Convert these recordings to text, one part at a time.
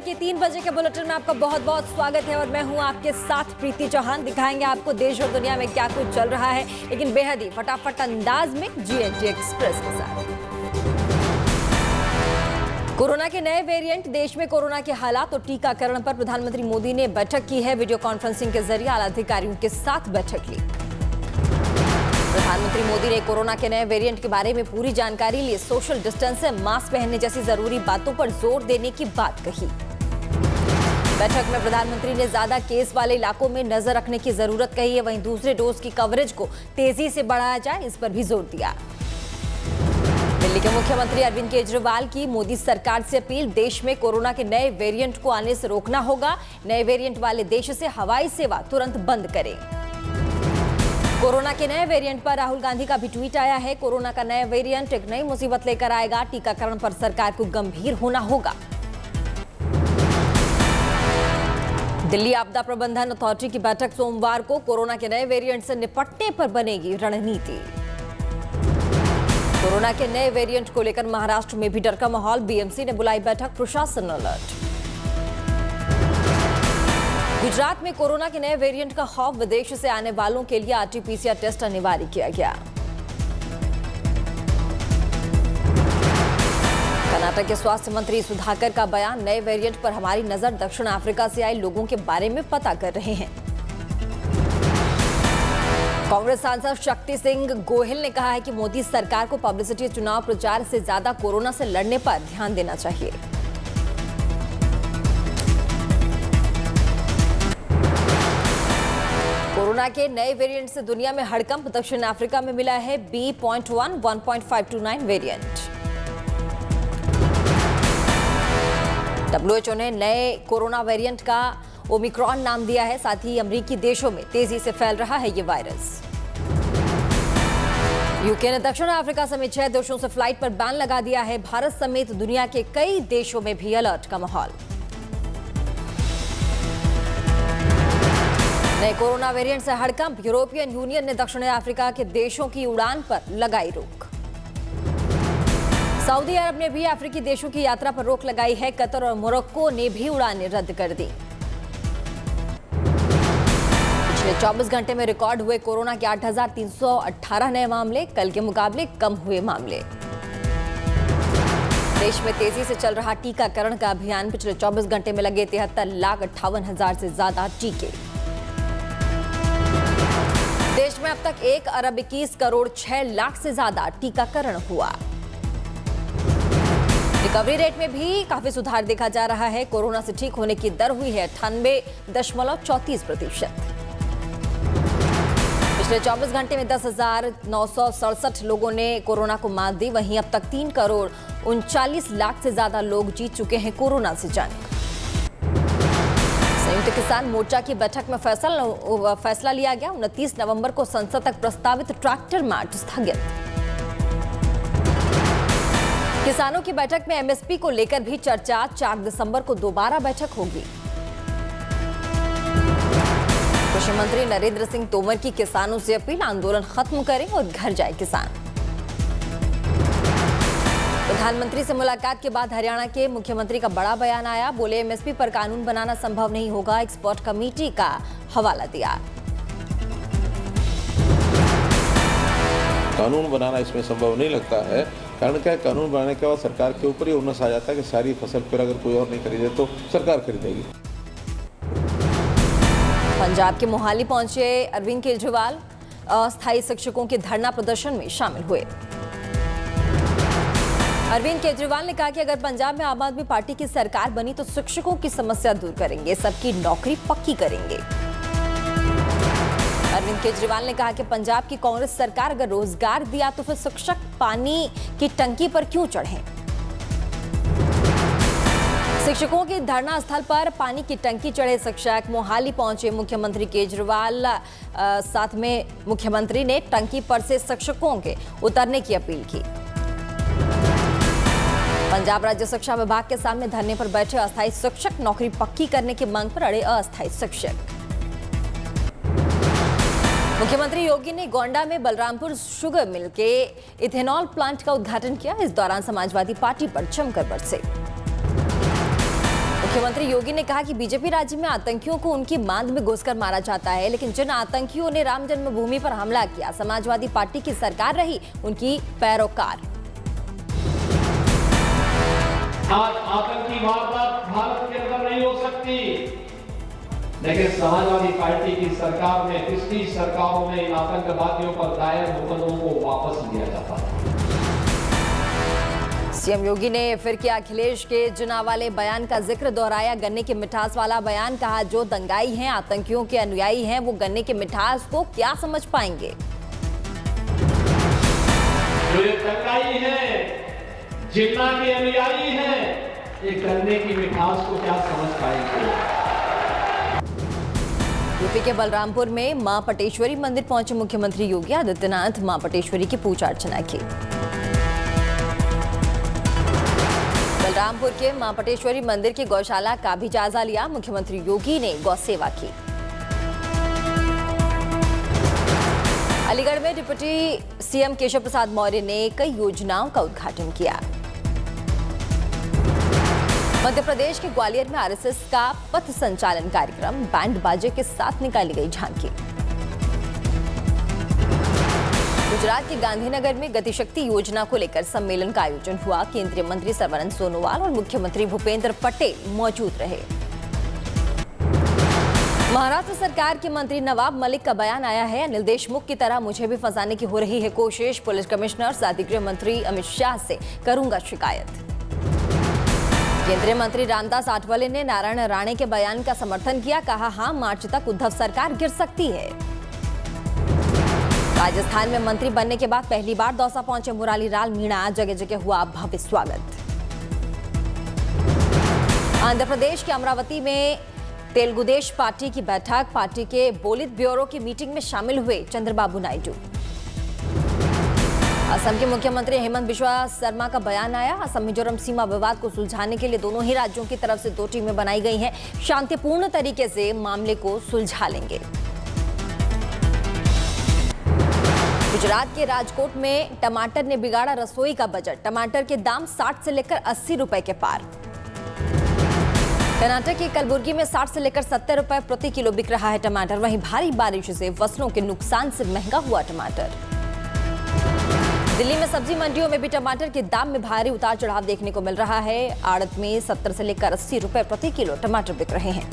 दोपहर के 3 बजे के बुलेटिन में आपका बहुत बहुत स्वागत है और मैं हूं आपके साथ प्रीति चौहान। दिखाएंगे आपको देश और दुनिया में क्या कुछ चल रहा है, लेकिन बेहद ही फटाफट अंदाज में GNT एक्सप्रेस के साथ। कोरोना के नए वेरिएंट, देश में कोरोना के हालात और टीकाकरण पर प्रधानमंत्री मोदी ने बैठक की है। वीडियो कॉन्फ्रेंसिंग के जरिए आला अधिकारियों के साथ बैठक ली। प्रधानमंत्री मोदी ने कोरोना के नए वेरिएंट के बारे में पूरी जानकारी ली। सोशल डिस्टेंस, मास्क पहनने जैसी जरूरी बातों पर जोर देने की बात कही। बैठक में प्रधानमंत्री ने ज्यादा केस वाले इलाकों में नजर रखने की जरूरत कही है। वहीं दूसरे डोज की कवरेज को तेजी से बढ़ाया जाए, इस पर भी जोर दिया। दिल्ली के मुख्यमंत्री अरविंद केजरीवाल की मोदी सरकार से अपील, देश में कोरोना के नए वेरिएंट को आने से रोकना होगा। नए वेरिएंट वाले देश से हवाई सेवा तुरंत बंद करें। कोरोना के नए वेरिएंट पर राहुल गांधी का भी ट्वीट आया है। कोरोना का नया वेरिएंट एक नई मुसीबत लेकर आएगा। टीकाकरण पर सरकार को गंभीर होना होगा। दिल्ली आपदा प्रबंधन अथॉरिटी की बैठक सोमवार को। कोरोना के नए वेरिएंट से निपटने पर बनेगी रणनीति। कोरोना के नए वेरिएंट को लेकर महाराष्ट्र में भी डर का माहौल। बीएमसी ने बुलाई बैठक, प्रशासन अलर्ट। गुजरात में कोरोना के नए वेरिएंट का खौफ, विदेश से आने वालों के लिए RT-PCR टेस्ट अनिवार्य किया गया। कर्नाटक के स्वास्थ्य मंत्री सुधाकर का बयान, नए वेरिएंट पर हमारी नजर दक्षिण अफ्रीका से आए लोगों के बारे में पता कर रहे हैं। कांग्रेस सांसद शक्ति सिंह गोहिल ने कहा है कि मोदी सरकार को पब्लिसिटी चुनाव प्रचार से ज्यादा कोरोना से लड़ने पर ध्यान देना चाहिए। कोरोना के नए वेरिएंट से दुनिया में हड़कंप, दक्षिण अफ्रीका में मिला है B.1 1.529 वेरिएंट। WHO ने नए कोरोना वेरिएंट का ओमिक्रॉन नाम दिया है। साथ ही अमेरिकी देशों में तेजी से फैल रहा है ये वायरस। यूके ने दक्षिण अफ्रीका समेत 6 देशों से फ्लाइट पर बैन लगा दिया है। भारत समेत दुनिया के कई देशों में भी अलर्ट का माहौल। नए कोरोना वेरिएंट से हड़कंप, यूरोपियन यूनियन ने दक्षिण अफ्रीका के देशों की उड़ान पर लगाई रोक। सऊदी अरब ने भी अफ्रीकी देशों की यात्रा पर रोक लगाई है। कतर और मोरक्को ने भी उड़ानें रद्द कर दी। पिछले 24 घंटे में रिकॉर्ड हुए कोरोना के 8,318 नए मामले, कल के मुकाबले कम हुए मामले। देश में तेजी से चल रहा टीकाकरण का अभियान, पिछले 24 घंटे में लगे 73,58,000 से ज्यादा टीके। देश में अब तक 1,21,06,00,000 से ज्यादा टीकाकरण हुआ। रिकवरी रेट में भी काफी सुधार देखा जा रहा है। कोरोना से ठीक होने की दर हुई है 98.34%। पिछले 24 घंटे में 10,967 लोगों ने कोरोना को मात दी। वहीं अब तक 3,39,00,000 से ज्यादा लोग जीत चुके हैं कोरोना से जान। संयुक्त किसान मोर्चा की बैठक में फैसला लिया गया। 29 नवंबर को संसद तक प्रस्तावित ट्रैक्टर मार्च स्थगित। किसानों की बैठक में MSP को लेकर भी चर्चा। 4 दिसंबर को दोबारा बैठक होगी। कृषि मंत्री नरेंद्र सिंह तोमर की किसानों से अपील, आंदोलन खत्म करें और घर जाए किसान। प्रधानमंत्री से मुलाकात के बाद हरियाणा के मुख्यमंत्री का बड़ा बयान आया। बोले, MSP पर कानून बनाना संभव नहीं होगा। एक्सपर्ट कमेटी का हवाला दिया। कानून बनाना इसमें संभव नहीं लगता है। कारण क्या है, कानून बनाने के बाद सरकार के ऊपर ही उन्नस आ जाता है कि सारी फसल फिर अगर कोई और नहीं खरीदे तो सरकार खरीदेगी। पंजाब के मोहाली पहुंचे अरविंद केजरीवाल अस्थायी शिक्षकों के धरना प्रदर्शन में शामिल हुए। अरविंद केजरीवाल ने कहा कि अगर पंजाब में आम आदमी पार्टी की सरकार बनी तो शिक्षकों की समस्या दूर करेंगे, सबकी नौकरी पक्की करेंगे। अरविंद केजरीवाल ने कहा कि पंजाब की कांग्रेस सरकार अगर रोजगार दिया तो फिर शिक्षक पानी की टंकी पर क्यों चढ़े। शिक्षकों के धरना स्थल पर पानी की टंकी चढ़े शिक्षक। मोहाली पहुंचे मुख्यमंत्री केजरीवाल, साथ में मुख्यमंत्री ने टंकी पर से शिक्षकों के उतरने की अपील की। पंजाब राज्य शिक्षा विभाग के सामने धरने पर बैठे अस्थायी शिक्षक, नौकरी पक्की करने की मांग पर अड़े अस्थायी शिक्षक। मुख्यमंत्री योगी ने गोंडा में बलरामपुर शुगर मिल के इथेनॉल प्लांट का उद्घाटन किया। इस दौरान समाजवादी पार्टी पर जमकर बरसे। मुख्यमंत्री योगी ने कहा कि बीजेपी राज्य में आतंकियों को उनकी मांद में घुसकर मारा जाता है, लेकिन जिन आतंकियों ने राम जन्मभूमि पर हमला किया, समाजवादी पार्टी की सरकार रही उनकी पैरोकार। आज आतंकी वारदात भारत के अंदर नहीं हो सकती, लेकिन समाजवादी पार्टी की सरकार में, पिछली सरकारों में इन आतंकवादियों पर दायर मुकदमों को वापस लिया जाता है। सीएम योगी ने फिर किया अखिलेश के जुना वाले बयान का जिक्र, दोहराया गन्ने की मिठास वाला बयान। कहा जो दंगाई हैं, आतंकियों के अनुयायी हैं, वो गन्ने की मिठास को क्या समझ पाएंगे। जो ये दंगाई हैं, जिन्ना के अनुयायी हैं, ये गन्ने की मिठास को क्या समझ पाएंगे। यूपी के बलरामपुर में मां पटेश्वरी मंदिर पहुंचे मुख्यमंत्री योगी आदित्यनाथ, मां पटेश्वरी की पूजा अर्चना की। बलरामपुर के मां पटेश्वरी मंदिर की गौशाला का भी जायजा लिया, मुख्यमंत्री योगी ने गौ सेवा की। अलीगढ़ में डिप्टी सीएम केशव प्रसाद मौर्य ने कई योजनाओं का उद्घाटन किया। मध्य प्रदेश के ग्वालियर में आरएसएस का पथ संचालन कार्यक्रम, बैंड बाजे के साथ निकाली गई झांकी। गुजरात के गांधीनगर में गतिशक्ति योजना को लेकर सम्मेलन का आयोजन हुआ। केंद्रीय मंत्री सर्बानंद सोनोवाल और मुख्यमंत्री भूपेंद्र पटेल मौजूद रहे। महाराष्ट्र सरकार के मंत्री नवाब मलिक का बयान आया है, अनिल देशमुख की तरह मुझे भी फंसाने की हो रही है कोशिश, पुलिस कमिश्नर साथ गृह मंत्री अमित शाह से करूंगा शिकायत। केंद्रीय मंत्री रामदास आठवले ने नारायण राणे के बयान का समर्थन किया, कहा हां मार्च तक उद्धव सरकार गिर सकती है। राजस्थान में मंत्री बनने के बाद पहली बार दौसा पहुंचे मुरारी लाल मीणा, जगह जगह हुआ भव्य स्वागत। आंध्र प्रदेश के अमरावती में तेलुगुदेश पार्टी की बैठक, पार्टी के पोलित ब्यूरो की मीटिंग में शामिल हुए चंद्रबाबू नायडू। असम के मुख्यमंत्री हेमंत बिश्वा शर्मा का बयान आया, असम मिजोरम सीमा विवाद को सुलझाने के लिए दोनों ही राज्यों की तरफ से 2 टीमें बनाई गई हैं, शांतिपूर्ण तरीके से मामले को सुलझा लेंगे। गुजरात के राजकोट में टमाटर ने बिगाड़ा रसोई का बजट, टमाटर के दाम 60 से लेकर 80 रुपए के पार। कर्नाटक के कलबुर्गी में 60 से लेकर 70 रुपए प्रति किलो बिक रहा है टमाटर। वहीं भारी बारिश से फसलों के नुकसान से महंगा हुआ टमाटर। दिल्ली में सब्जी मंडियों में भी टमाटर के दाम में भारी उतार चढ़ाव देखने को मिल रहा है। आड़त में 70 से लेकर 80 रुपए प्रति किलो टमाटर बिक रहे हैं।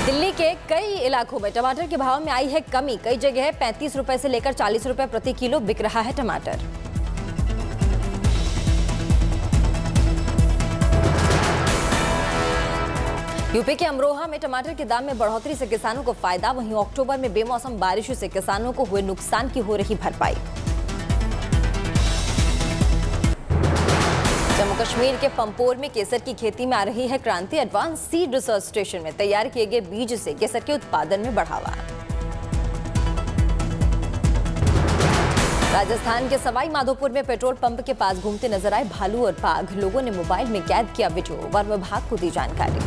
दिल्ली के कई इलाकों में टमाटर के भाव में आई है कमी, कई जगह 35 रुपए से लेकर 40 रुपए प्रति किलो बिक रहा है टमाटर। यूपी के अमरोहा में टमाटर के दाम में बढ़ोतरी से किसानों को फायदा, वहीं अक्टूबर में बेमौसम बारिश से किसानों को हुए नुकसान की हो रही भरपाई। जम्मू कश्मीर के पंपोर में केसर की खेती में आ रही है क्रांति, एडवांस सीड रिसर्च स्टेशन में तैयार किए गए बीज से केसर के उत्पादन में बढ़ावा। राजस्थान के सवाई माधोपुर में पेट्रोल पंप के पास घूमते नजर आए भालू और बाघ, लोगों ने मोबाइल में कैद किया वीडियो, वन विभाग को दी जानकारी।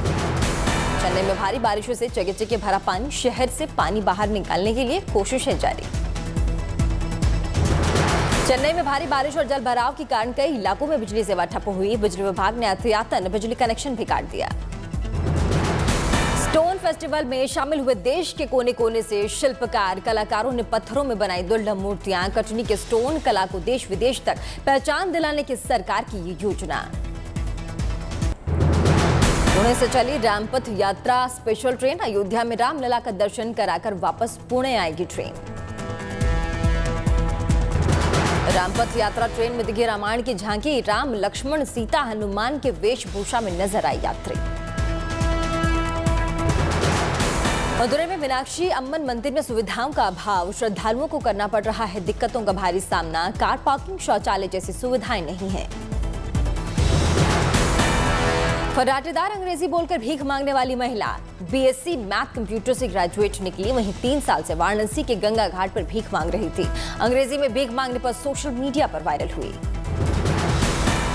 चेन्नई में भारी बारिशों से जगह जगह भरा पानी, शहर से पानी बाहर निकालने के लिए कोशिशें जारी। चेन्नई में भारी बारिश और जल भराव के कारण कई इलाकों में बिजली सेवा ठप हुई, बिजली विभाग ने एहतियातन बिजली कनेक्शन भी काट दिया। स्टोन फेस्टिवल में शामिल हुए देश के कोने कोने से शिल्पकार, कलाकारों ने पत्थरों में बनाई दुर्लभ मूर्तियां। कटनी के स्टोन कला को देश विदेश तक पहचान दिलाने की सरकार की ये योजना। पुणे से चली रामपथ यात्रा स्पेशल ट्रेन, अयोध्या में रामलला का दर्शन कराकर वापस पुणे आएगी ट्रेन। रामपथ यात्रा ट्रेन में दिखी रामायण की झांकी, राम लक्ष्मण सीता हनुमान के वेशभूषा में नजर आई यात्री। मदुरै में मीनाक्षी अम्मन मंदिर में सुविधाओं का अभाव, श्रद्धालुओं को करना पड़ रहा है दिक्कतों का भारी सामना, कार पार्किंग, शौचालय जैसी सुविधाएं नहीं है। फर्राटेदार अंग्रेजी बोलकर भीख मांगने वाली महिला बीएससी मैथ कंप्यूटर से ग्रेजुएट निकली, वहीं 3 साल से वाराणसी के गंगा घाट पर भीख मांग रही थी। अंग्रेजी में भीख मांगने पर सोशल मीडिया पर वायरल हुई।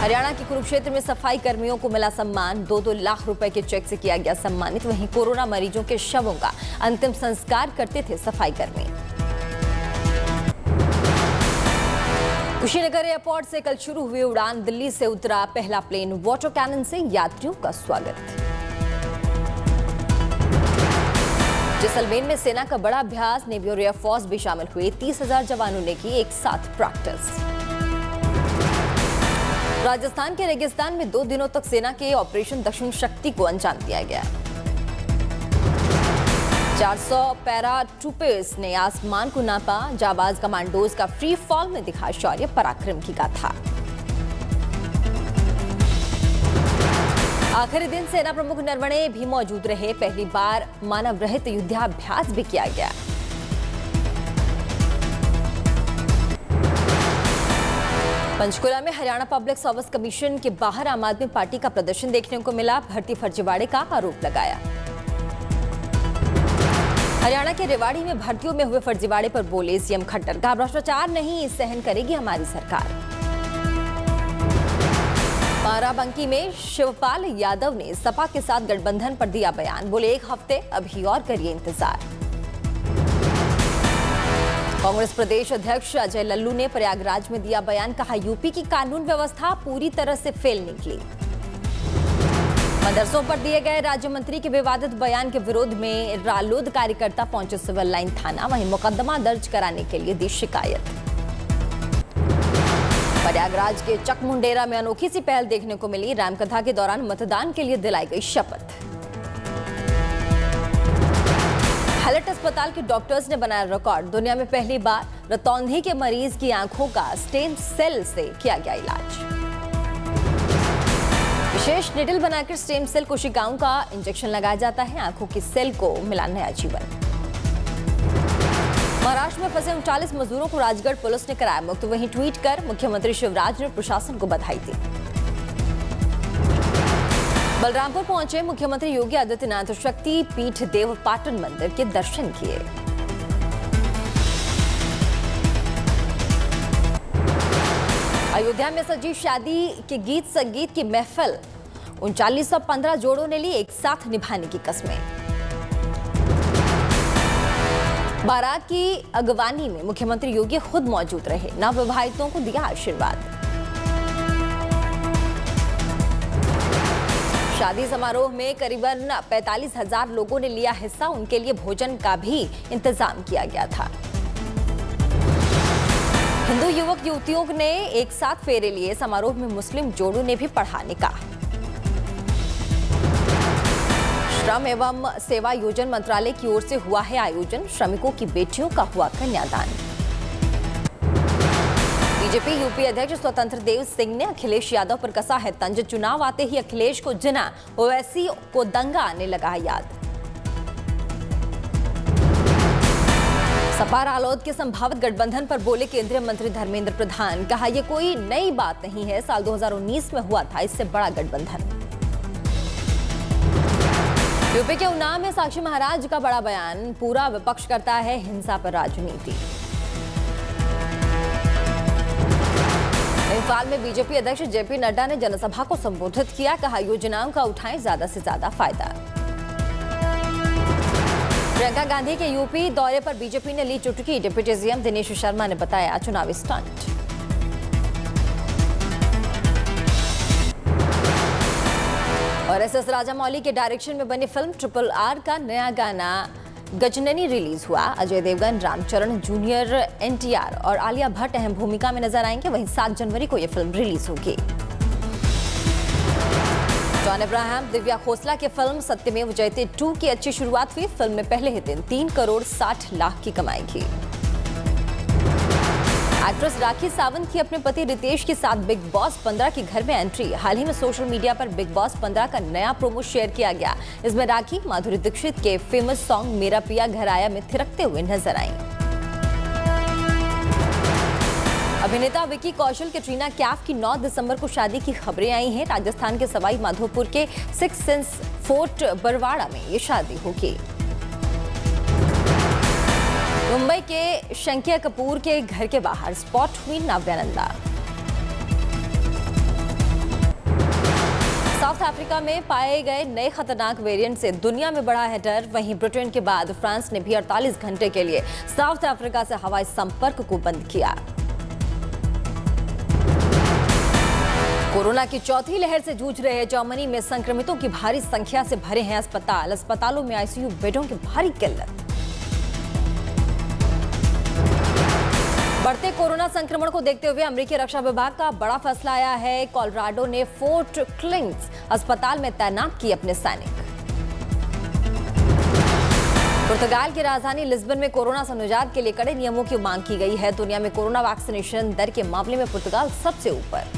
हरियाणा के कुरुक्षेत्र में सफाई कर्मियों को मिला सम्मान, 2-2 लाख रुपए के चेक से किया गया सम्मानित। वहीं कोरोना मरीजों के शवों का अंतिम संस्कार करते थे सफाई कर्मी। कुशीनगर एयरपोर्ट से कल शुरू हुई उड़ान। दिल्ली से उतरा पहला प्लेन। वाटर कैनन से यात्रियों का स्वागत। जैसलमेर में सेना का बड़ा अभ्यास। नेवी और एयरफोर्स भी शामिल हुए। 30,000 जवानों ने की एक साथ प्रैक्टिस। राजस्थान के रेगिस्तान में 2 दिनों तक सेना के ऑपरेशन दक्षिण शक्ति को अंजाम दिया गया। 400 पैरा ट्रूपर्स ने आसमान को नापा। जाबाज कमांडोज का फ्री फॉल में दिखा शौर्य पराक्रम की गाथा। आखिरी दिन सेना प्रमुख नरवणे भी मौजूद रहे। पहली बार मानव रहित युद्धाभ्यास भी किया गया। पंचकुला में हरियाणा पब्लिक सर्विस कमीशन के बाहर आम आदमी पार्टी का प्रदर्शन देखने को मिला। भर्ती फर्जीवाड़े का आरोप लगाया। हरियाणा के रेवाड़ी में भर्तियों में हुए फर्जीवाड़े पर बोले सीएम खट्टर, कहा भ्रष्टाचार नहीं सहन करेगी हमारी सरकार। बाराबंकी में शिवपाल यादव ने सपा के साथ गठबंधन पर दिया बयान। बोले 1 हफ्ते अभी और करिए इंतजार। कांग्रेस प्रदेश अध्यक्ष अजय लल्लू ने प्रयागराज में दिया बयान। कहा यूपी की कानून व्यवस्था पूरी तरह से फेल निकली। मदरसों पर दिए गए राज्य मंत्री के विवादित बयान के विरोध में रालोद कार्यकर्ता पहुंचे सिविल लाइन थाना। वहीं मुकदमा दर्ज कराने के लिए दी शिकायत। प्रयागराज के चकमुंडेरा में अनोखी सी पहल देखने को मिली। रामकथा के दौरान मतदान के लिए दिलाई गई शपथ। हैलट अस्पताल के डॉक्टर्स ने बनाया रिकॉर्ड। दुनिया में पहली बार रतौंधी के मरीज की आंखों का स्टेम सेल से किया गया इलाज। विशेष निडल बनाकर स्टेम सेल कोशिकाओं का इंजेक्शन लगाया जाता है। आंखों की सेल को मिला नया जीवन। महाराष्ट्र में फंसे 39 मजदूरों को राजगढ़ पुलिस ने कराया मुक्त। वहीं ट्वीट कर मुख्यमंत्री शिवराज ने प्रशासन को बधाई दी। बलरामपुर पहुंचे मुख्यमंत्री योगी आदित्यनाथ। शक्ति पीठ देव पाटन मंदिर के दर्शन किए। अयोध्या में सजी शादी के गीत संगीत की महफिल। 3915 जोड़ों ने ली एक साथ निभाने की कस्में। बारात की अगवानी में मुख्यमंत्री योगी खुद मौजूद रहे। नवविवाहितों को दिया आशीर्वाद। शादी समारोह में करीबन 45,000 लोगों ने लिया हिस्सा। उनके लिए भोजन का भी इंतजाम किया गया था। हिंदू युवक युवतियों ने एक साथ फेरे लिए। समारोह में मुस्लिम जोड़ों ने भी पढ़ा निकाह। श्रम एवं सेवा योजन मंत्रालय की ओर से हुआ है आयोजन। श्रमिकों की बेटियों का हुआ कन्यादान। बीजेपी यूपी अध्यक्ष स्वतंत्र देव सिंह ने अखिलेश यादव पर कसा है तंज। चुनाव आते ही अखिलेश को जिना, ओवैसी को दंगा आने लगा है याद। सपा रालोद के संभावित गठबंधन पर बोले केंद्रीय मंत्री धर्मेंद्र प्रधान। कहा यह कोई नई बात नहीं है। साल 2019 में हुआ था इससे बड़ा गठबंधन। यूपी के उन्नाव में साक्षी महाराज का बड़ा बयान। पूरा विपक्ष करता है हिंसा पर राजनीति। इम्फाल में बीजेपी अध्यक्ष जेपी नड्डा ने जनसभा को संबोधित किया। कहा योजनाओं का उठाएं ज्यादा से ज्यादा फायदा। प्रियंका गांधी के यूपी दौरे पर बीजेपी ने ली चुटकी। डिप्टी सीएम दिनेश शर्मा ने बताया चुनावी स्टंट। और एस राजामौली के डायरेक्शन में बनी फिल्म RRR का नया गाना गजननी रिलीज हुआ। अजय देवगन, रामचरण जूनियर, NTR और आलिया भट्ट अहम भूमिका में नजर आएंगे। वहीं 7 जनवरी को यह फिल्म रिलीज होगी। जॉन अब्राहम, दिव्या खोसला की फिल्म सत्यमेव जयते 2 की अच्छी शुरुआत हुई। फिल्म में पहले ही दिन 3 करोड़ 60 लाख की कमाई की। एक्ट्रेस राखी सावंत की अपने पति रितेश के साथ बिग बॉस 15 के घर में एंट्री। हाल ही में सोशल मीडिया पर बिग बॉस 15 का नया प्रोमो शेयर किया गया। इसमें राखी माधुरी दीक्षित के फेमस सॉन्ग मेरा पिया घर आया में थिरकते हुए नजर आई। अभिनेता विकी कौशल कैटरीना कैफ की 9 दिसंबर को शादी की खबरें आई हैं। राजस्थान के सवाई माधोपुर के 6 सेंस फोर्ट बरवाड़ा में ये शादी होगी। मुंबई के शंकिया कपूर के घर के बाहर स्पॉट हुई नव्यानंदा। साउथ अफ्रीका में पाए गए नए खतरनाक वेरिएंट से दुनिया में बढ़ा है डर। वहीं ब्रिटेन के बाद फ्रांस ने भी 48 घंटे के लिए साउथ अफ्रीका से हवाई संपर्क को बंद किया। कोरोना की चौथी लहर से जूझ रहे जर्मनी में संक्रमितों की भारी संख्या से भरे हैं अस्पतालों में आईसीयू बेडों की भारी किल्लत। बढ़ते कोरोना संक्रमण को देखते हुए अमेरिकी रक्षा विभाग का बड़ा फैसला आया है। कोलोराडो ने फोर्ट क्लिंग्स अस्पताल में तैनात किए अपने सैनिक। पुर्तगाल की राजधानी लिस्बन में कोरोना से निजात के लिए कड़े नियमों की मांग की गई है। दुनिया में कोरोना वैक्सीनेशन दर के मामले में पुर्तगाल सबसे ऊपर।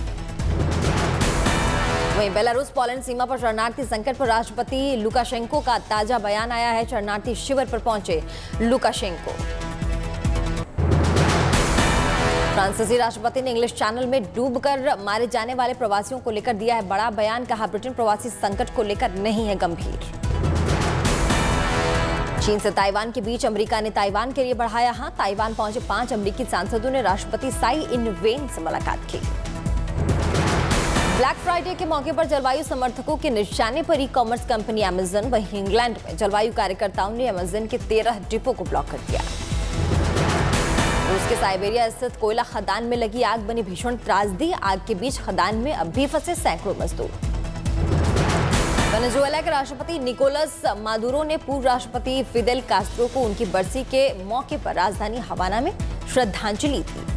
वहीं बेलारूस पोलैंड सीमा पर शरणार्थी संकट पर राष्ट्रपति लुकाशेंको का ताजा बयान आया है। शरणार्थी शिविर पर पहुंचे लुकाशेंको। फ्रांसीसी राष्ट्रपति ने इंग्लिश चैनल में डूबकर मारे जाने वाले प्रवासियों को लेकर दिया है बड़ा बयान। कहा, ब्रिटेन प्रवासी संकट को लेकर नहीं है गंभीर। चीन से ताइवान के बीच अमेरिका ने ताइवान के लिए बढ़ाया हाथ। ताइवान पहुंचे 5 अमेरिकी सांसदों ने राष्ट्रपति साई इन-वेन से मुलाकात की। ब्लैक फ्राइडे के मौके पर जलवायु समर्थकों के निशाने पर ई कॉमर्स कंपनी अमेजन। वहीं इंग्लैंड में जलवायु कार्यकर्ताओं ने अमेजन के 13 डिपो को ब्लॉक कर दिया। रूस के साइबेरिया स्थित कोयला खदान में लगी आग बनी भीषण त्रासदी। आग के बीच खदान में अब भी फंसे सैकड़ों मजदूर। वेनेजुएला के राष्ट्रपति निकोलस मादुरो ने पूर्व राष्ट्रपति फिदेल कास्ट्रो को उनकी बरसी के मौके पर राजधानी हवाना में श्रद्धांजलि दी।